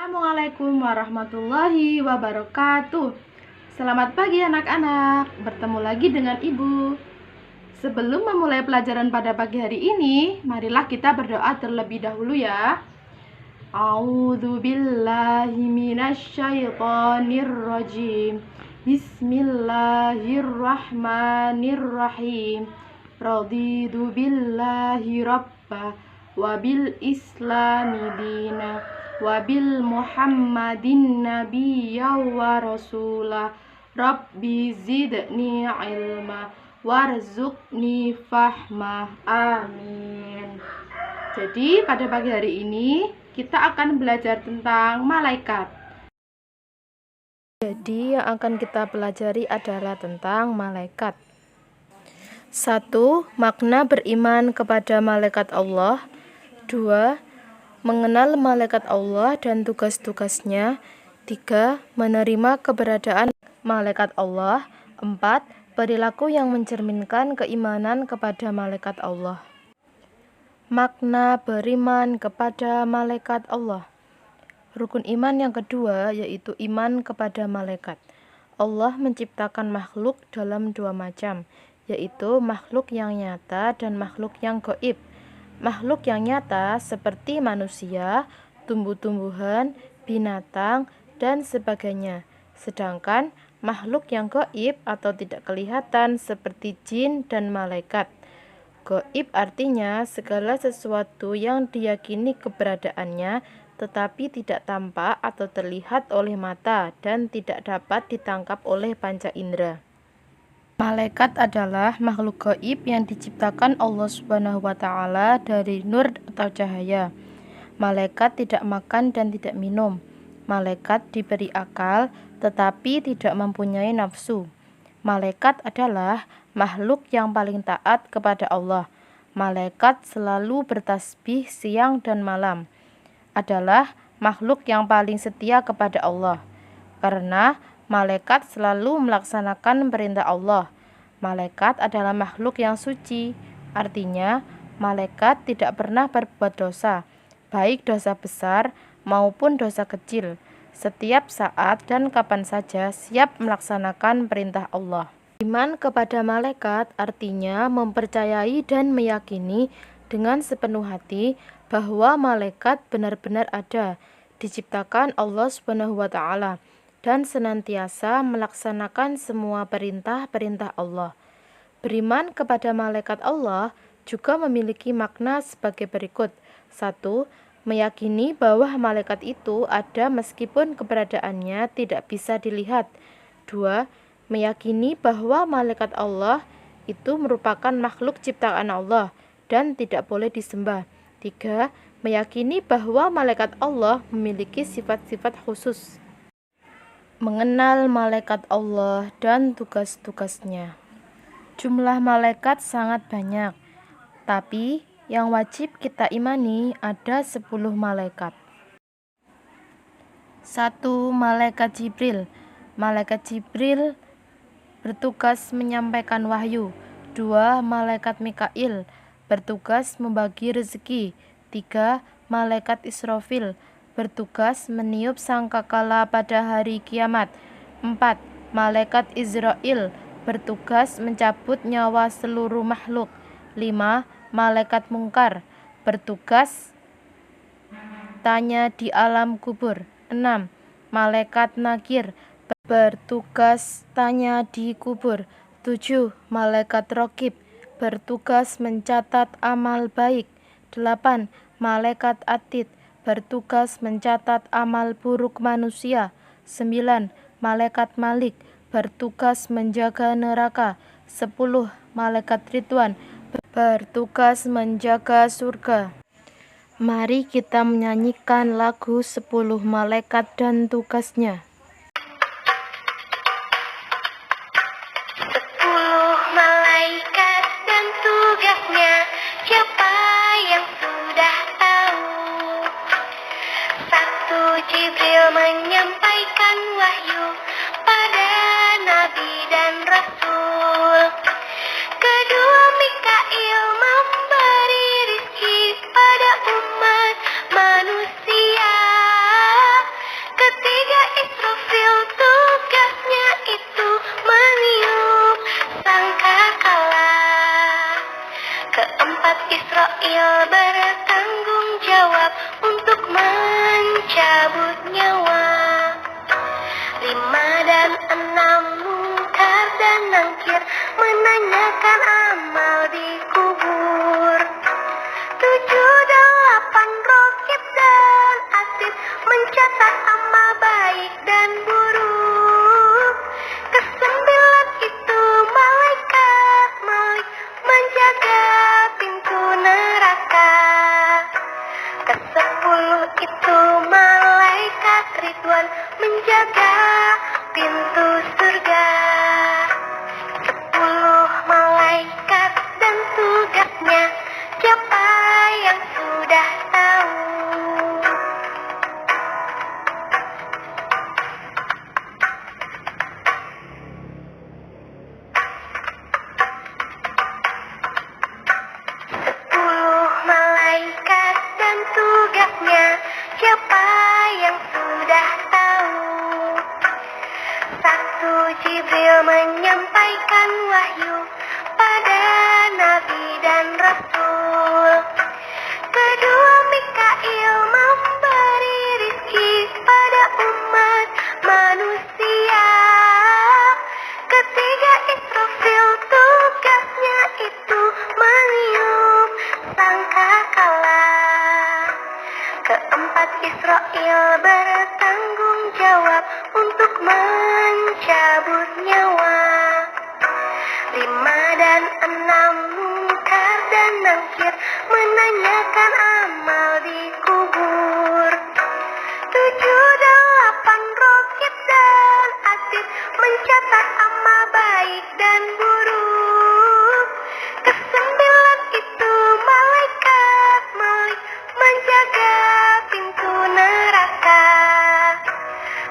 Assalamualaikum warahmatullahi wabarakatuh. Selamat pagi anak-anak, bertemu lagi dengan Ibu. Sebelum memulai pelajaran pada pagi hari ini, marilah kita berdoa terlebih dahulu ya. A'udzu billahi minasyaitonir rajim. Bismillahirrahmanirrahim. Raditu billahi rabba wa bil islami dina wa bil muhammadin nabiyya wa rasulah. Rabbi zidni ilma warzuqni fahma. Amin. Jadi pada pagi hari ini kita akan belajar tentang malaikat. Jadi yang akan kita pelajari adalah tentang malaikat. 1. Makna beriman kepada malaikat Allah. 2. Mengenal malaikat Allah dan tugas-tugasnya. 3. Menerima keberadaan malaikat Allah. 4. Perilaku yang mencerminkan keimanan kepada malaikat Allah. Makna beriman kepada malaikat Allah. Rukun iman yang kedua yaitu iman kepada malaikat. Allah menciptakan makhluk dalam dua macam, yaitu makhluk yang nyata dan makhluk yang gaib. Makhluk yang nyata seperti manusia, tumbuh-tumbuhan, binatang, dan sebagainya. Sedangkan makhluk yang gaib atau tidak kelihatan seperti jin dan malaikat. Gaib artinya segala sesuatu yang diyakini keberadaannya tetapi tidak tampak atau terlihat oleh mata dan tidak dapat ditangkap oleh panca indera. Malaikat adalah makhluk gaib yang diciptakan Allah Subhanahu wa Ta'ala dari nur atau cahaya. Malaikat tidak makan dan tidak minum. Malaikat diberi akal tetapi tidak mempunyai nafsu. Malaikat adalah makhluk yang paling taat kepada Allah. Malaikat selalu bertasbih siang dan malam. Adalah makhluk yang paling setia kepada Allah. Karena malaikat selalu melaksanakan perintah Allah. Malaikat adalah makhluk yang suci. Artinya, malaikat tidak pernah berbuat dosa, baik dosa besar maupun dosa kecil. Setiap saat dan kapan saja siap melaksanakan perintah Allah. Iman kepada malaikat artinya mempercayai dan meyakini dengan sepenuh hati bahwa malaikat benar-benar ada, diciptakan Allah Subhanahu wa Ta'ala, dan senantiasa melaksanakan semua perintah-perintah Allah. Beriman kepada malaikat Allah juga memiliki makna sebagai berikut. 1. Meyakini bahwa malaikat itu ada meskipun keberadaannya tidak bisa dilihat. 2. Meyakini bahwa malaikat Allah itu merupakan makhluk ciptaan Allah dan tidak boleh disembah. 3. Meyakini bahwa malaikat Allah memiliki sifat-sifat khusus. Mengenal malaikat Allah dan tugas-tugasnya. Jumlah malaikat sangat banyak, tapi yang wajib kita imani ada 10 malaikat. 1. Malaikat Jibril. Malaikat Jibril bertugas menyampaikan wahyu. 2. Malaikat Mikail bertugas membagi rezeki. 3. Malaikat Israfil bertugas meniup sangkakala pada hari kiamat. 4. Malaikat Israel bertugas mencabut nyawa seluruh makhluk. 5. Malaikat Mungkar bertugas tanya di alam kubur. 6. Malaikat Nakir bertugas tanya di kubur. 7. Malaikat Raqib bertugas mencatat amal baik. 8. Malaikat Atid bertugas mencatat amal buruk manusia. 9. Malaikat Malik bertugas menjaga neraka. 10. Malaikat Ridwan bertugas menjaga surga. Mari kita menyanyikan lagu 10 malaikat dan tugasnya. Siapa yang sudah tahu? 1. Jibril menyampaikan wahyu pada nabi dan rasul. 2. Mikail memberi rezeki pada umat manusia. nangkir menanyakan amal di kubur. 7, 8 rokib dan atid mencatat amal baik dan buruk. Ke-9 itu malaikat menjaga pintu neraka. Ke-10 itu malaikat Ridwan menjaga pintu surga. 10 malaikat dan tugasnya, siapa yang sudah tahu? Malaikat dan tugasnya, siapa yang sudah tahu? 1, Jibril menyampaikan wahyu pada Nabi dan Rasul. 2, Mikail memberi rizki pada umat manusia. 3, Israfil tugasnya itu meniup sangkakala. 4, Israil bertanggung jawab untuk mencabut nyawa. 5 dan 6, Munkar dan Nakir menanyakan amal di kubur. 7, 8 Rokib dan Atid mencatat amal baik dan buruk. Ke-9 itu malaikat menjaga pintu neraka.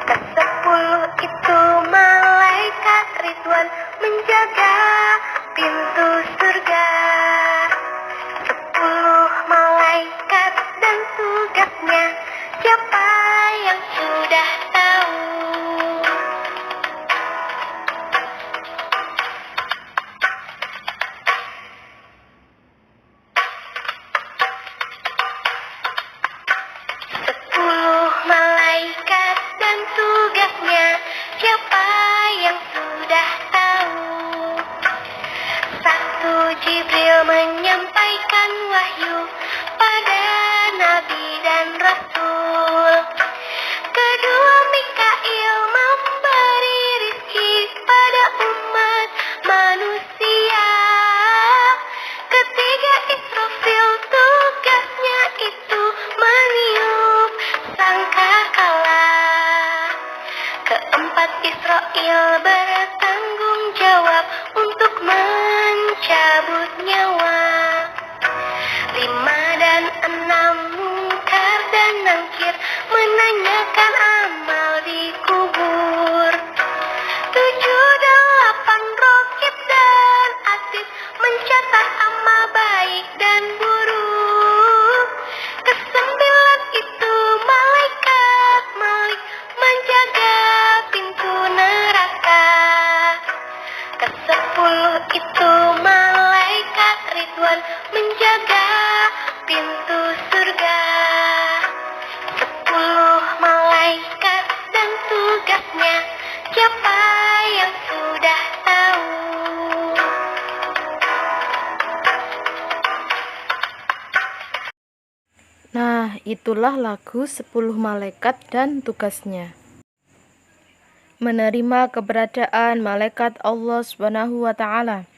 Ke-10 itu malaikat Ridwan menjaga pintu surga. 10 malaikat dan tugasnya, siapa yang sudah tahu? Malaikat dan tugasnya, siapa yang sudah tahu? 1, Jibril menyampaikan wahyu pada Nabi dan Rasul. 2, Mikail memberi rizki pada umat manusia. 3, Israfil tugasnya itu meniup sangkakala. 4, Israil bertanggung jawab untuk mencabut nyawa. 5 dan 6, Munkar dan Nakir menanyakan amal di kubur. 7, 8 Rokib dan Atid mencatat amal baik dan buruk. Ke-9 itu malaikat menjaga pintu neraka. Ke-10 itu malaikat Ridwan menjaga pintu surga. 10 malaikat dan tugasnya, siapa yang sudah tahu? Nah, itulah lagu 10 malaikat dan tugasnya. Menerima keberadaan malaikat Allah Subhanahu wa Ta'ala.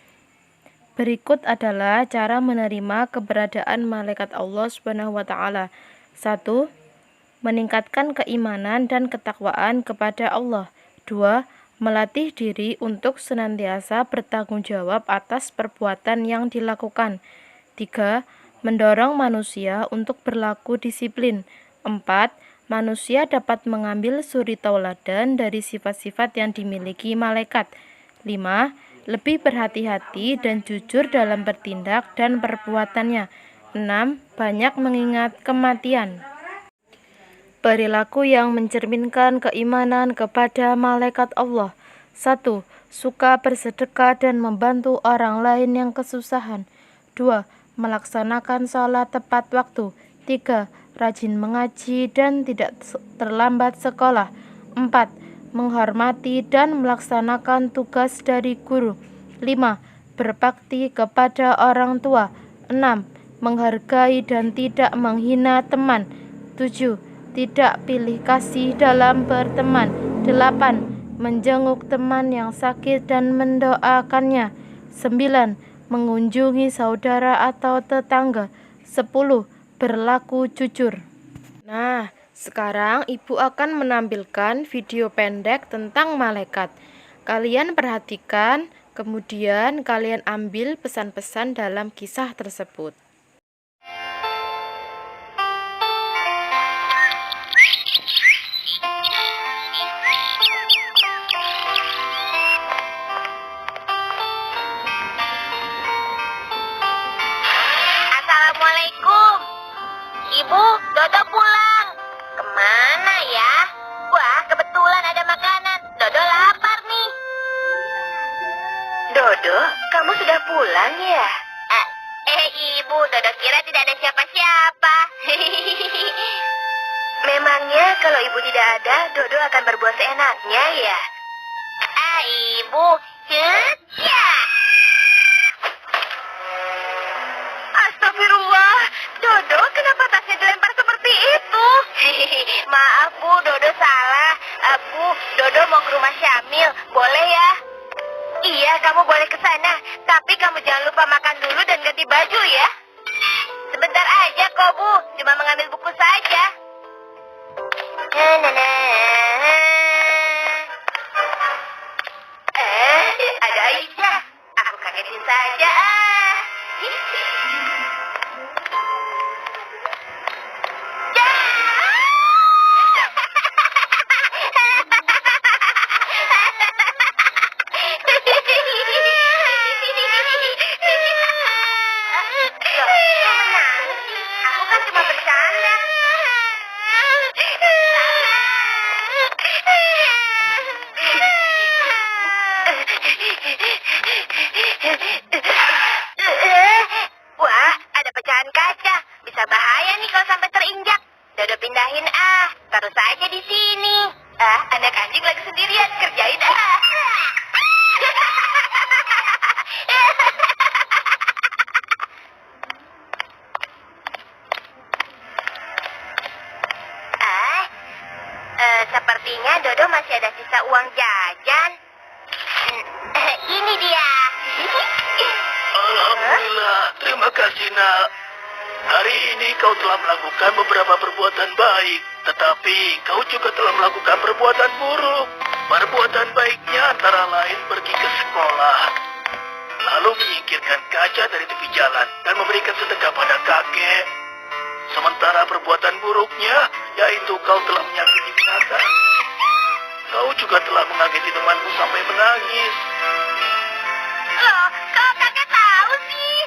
Berikut adalah cara menerima keberadaan malaikat Allah Subhanahu wa Ta'ala. 1. Meningkatkan keimanan dan ketakwaan kepada Allah. 2. Melatih diri untuk senantiasa bertanggung jawab atas perbuatan yang dilakukan. 3. Mendorong manusia untuk berlaku disiplin. 4. Manusia dapat mengambil suri tauladan dari sifat-sifat yang dimiliki malaikat. 5. Lebih berhati-hati dan jujur dalam bertindak dan perbuatannya. 6. Banyak mengingat kematian. Perilaku yang mencerminkan keimanan kepada malaikat Allah. 1. Suka bersedekah dan membantu orang lain yang kesusahan. 2. Melaksanakan sholat tepat waktu. 3. Rajin mengaji dan tidak terlambat sekolah. 4. menghormati dan melaksanakan tugas dari guru. 5. Berbakti kepada orang tua. 6. Menghargai dan tidak menghina teman. 7. Tidak pilih kasih dalam berteman. 8. Menjenguk teman yang sakit dan mendoakannya. 9. Mengunjungi saudara atau tetangga. 10. Berlaku jujur. Nah, sekarang Ibu akan menampilkan video pendek tentang malaikat. Kalian perhatikan, kemudian kalian ambil pesan-pesan dalam kisah tersebut. Assalamualaikum. Ibu, Dodo pulang. Kemana ya? Wah, kebetulan ada makanan. Dodo lapar nih. Dodo, kamu sudah pulang ya? Ibu, Dodo kira tidak ada siapa-siapa. Memangnya kalau ibu tidak ada, Dodo akan berbuat seenaknya ya? Ibu. Ya. Astagfirullah, Dodo kenapa tasnya dilempar seperti itu? Maaf Bu, Dodo salah. Bu, Dodo mau ke rumah Syamil, boleh ya? Iya, kamu boleh ke sana, tapi kamu jangan lupa makan dulu dan ganti baju ya. Sebentar aja kok Bu, cuma mengambil buku saja. Ada Aisyah. Aku kagetin saja. Aku kan cuma bercanda. Wah, ada pecahan kaca. Bisa bahaya nih kalau sampai terinjak. Dodo pindahin taruh saja di sini. Anak anjing lagi sendirian, kerjain Sepertinya Dodo masih ada sisa uang jajan. Ini dia. Alhamdulillah, terima kasih nak. Hari ini kau telah melakukan beberapa perbuatan baik, tetapi kau juga telah melakukan perbuatan buruk. Perbuatan baiknya antara lain pergi ke sekolah, lalu menyingkirkan kaca dari tepi jalan dan memberikan sedekah pada kakek. Sementara perbuatan buruknya, yaitu kau telah menyakiti binatang. Kau juga telah mengagetkan temanmu sampai menangis. Loh, kok kakek tahu sih?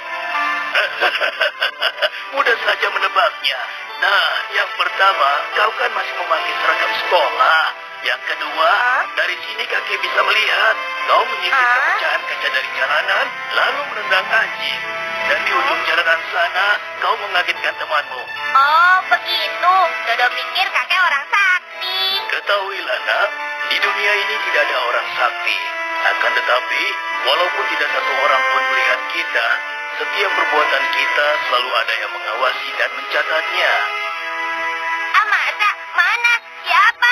Mudah saja menebaknya. Nah, yang pertama, kau kan masih memakai seragam sekolah. Yang kedua, dari sini kakek bisa melihat kau menyingkirkan pecahan kaca dari jalanan, lalu menendang anjing. Dan di ujung jalanan sana, kau mengagetkan temanmu. Oh, begitu. Dodo pikir kakek orang sakti. Ketahuilah nak, di dunia ini tidak ada orang sakti. Akan tetapi, walaupun tidak satu orang pun melihat kita, setiap perbuatan kita selalu ada yang mengawasi dan mencatatnya. Masa? Mana? Siapa?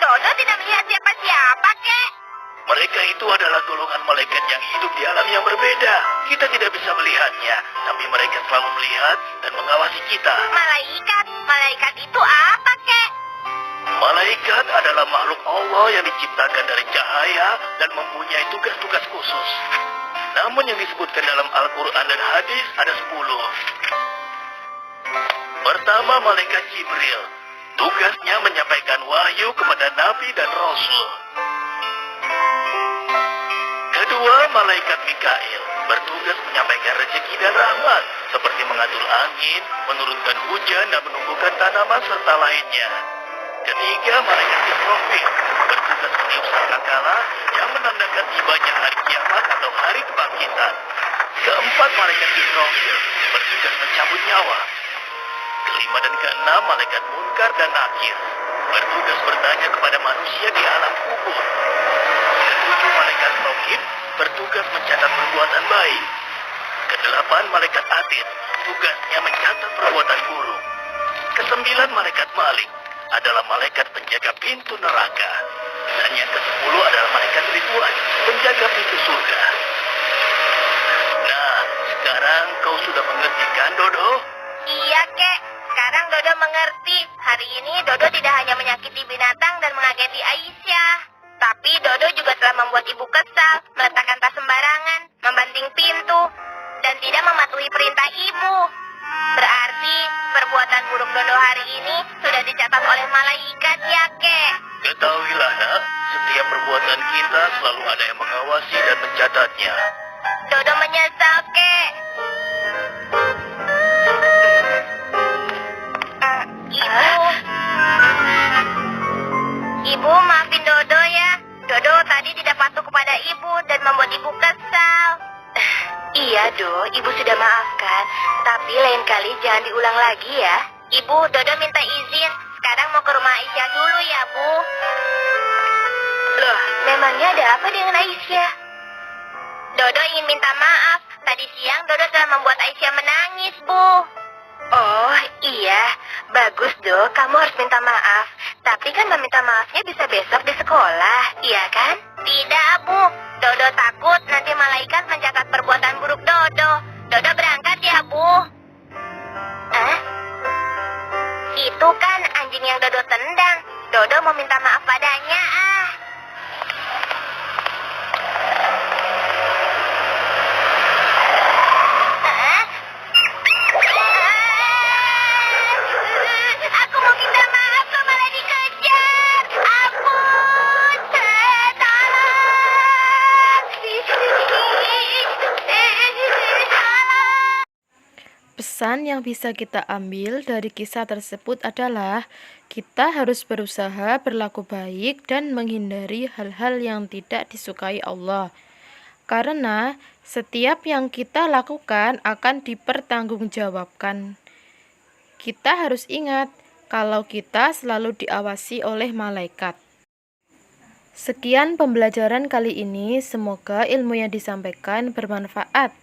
Dodo tidak melihat siapa-siapa, kek. Mereka itu adalah golongan malaikat yang hidup di alam yang berbeda. Kita tidak bisa melihatnya, tapi mereka selalu melihat dan mengawasi kita. Malaikat? Malaikat itu apa, kek? Malaikat adalah makhluk Allah yang diciptakan dari cahaya dan mempunyai tugas-tugas khusus. Namun yang disebutkan dalam Al-Quran dan hadis ada 10. Pertama, malaikat Jibril. Tugasnya menyampaikan wahyu kepada Nabi dan Rasul. Kedua, malaikat Mikail bertugas menyampaikan rezeki dan rahmat, seperti mengatur angin, menurunkan hujan, dan menumbuhkan tanaman serta lainnya. Ketiga, malaikat Israfil bertugas meniup sangkakala yang menandakan tibanya hari kiamat atau hari kebangkitan. Keempat, malaikat Israfil bertugas mencabut nyawa. Kelima dan keenam, malaikat Munkar dan Nakir bertugas bertanya kepada manusia di alam kubur. Ketujuh malaikat raqib bertugas mencatat perbuatan baik. Kedelapan malaikat atid tugasnya mencatat perbuatan buruk. Kesembilan malaikat malik adalah malaikat penjaga pintu neraka. Dan yang ke-10 adalah malaikat Ridwan, penjaga pintu surga. Nah, sekarang kau sudah mengerti kan, Dodo? Iya, Kek. Sekarang Dodo mengerti. Hari ini Dodo tidak hanya menyakiti binatang dan mengageti Aisyah. Tapi Dodo juga telah membuat ibu kesal, meletakkan tas sembarangan, membanting pintu, dan tidak mematuhi perintah ibu. Berarti perbuatan buruk Dodo hari ini sudah dicatat oleh malaikat ya, Kek. Ketahuilah, nak, setiap perbuatan kita selalu ada yang mengawasi dan mencatatnya. Dodo menyesal, Kek. Ibu, maafin Dodo ya. Dodo tadi tidak patuh kepada ibu dan membuat ibu kesal. Iya, Do, ibu sudah maafkan. Tapi lain kali jangan diulang lagi ya. Ibu, Dodo minta izin. Sekarang mau ke rumah Aisyah dulu ya, Bu. Loh, memangnya ada apa dengan Aisyah? Dodo ingin minta maaf. Tadi siang Dodo telah membuat Aisyah menangis, Bu. Oh, iya. Bagus, Do. Kamu harus minta maaf. Tapi kan meminta maafnya bisa besok di sekolah, iya kan? Tidak, Bu. Dodo takut nanti malaikat mencatat perbuatan buruk Dodo. Dodo berangkat ya, Bu. Itu kan anjing yang Dodo tendang. Dodo mau minta maaf padanya, Aku mau minta maaf, kok malah dikejar. Ampun, tolong. Pesan yang bisa kita ambil dari kisah tersebut adalah kita harus berusaha berlaku baik dan menghindari hal-hal yang tidak disukai Allah. Karena setiap yang kita lakukan akan dipertanggungjawabkan. Kita harus ingat kalau kita selalu diawasi oleh malaikat. Sekian pembelajaran kali ini, semoga ilmu yang disampaikan bermanfaat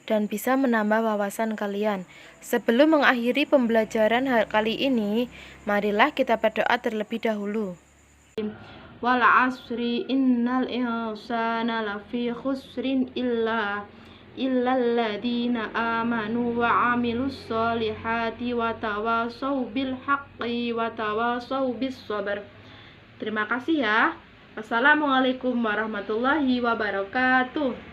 dan bisa menambah wawasan kalian. Sebelum mengakhiri pembelajaran kali ini, marilah kita berdoa terlebih dahulu. Wal asri innal insana lafi khusrin illa alladzina amanu wa amilus solihati wa tawasaw bil haqqi wa tawasaw bis sabr. Terima kasih ya. Assalamualaikum warahmatullahi wabarakatuh.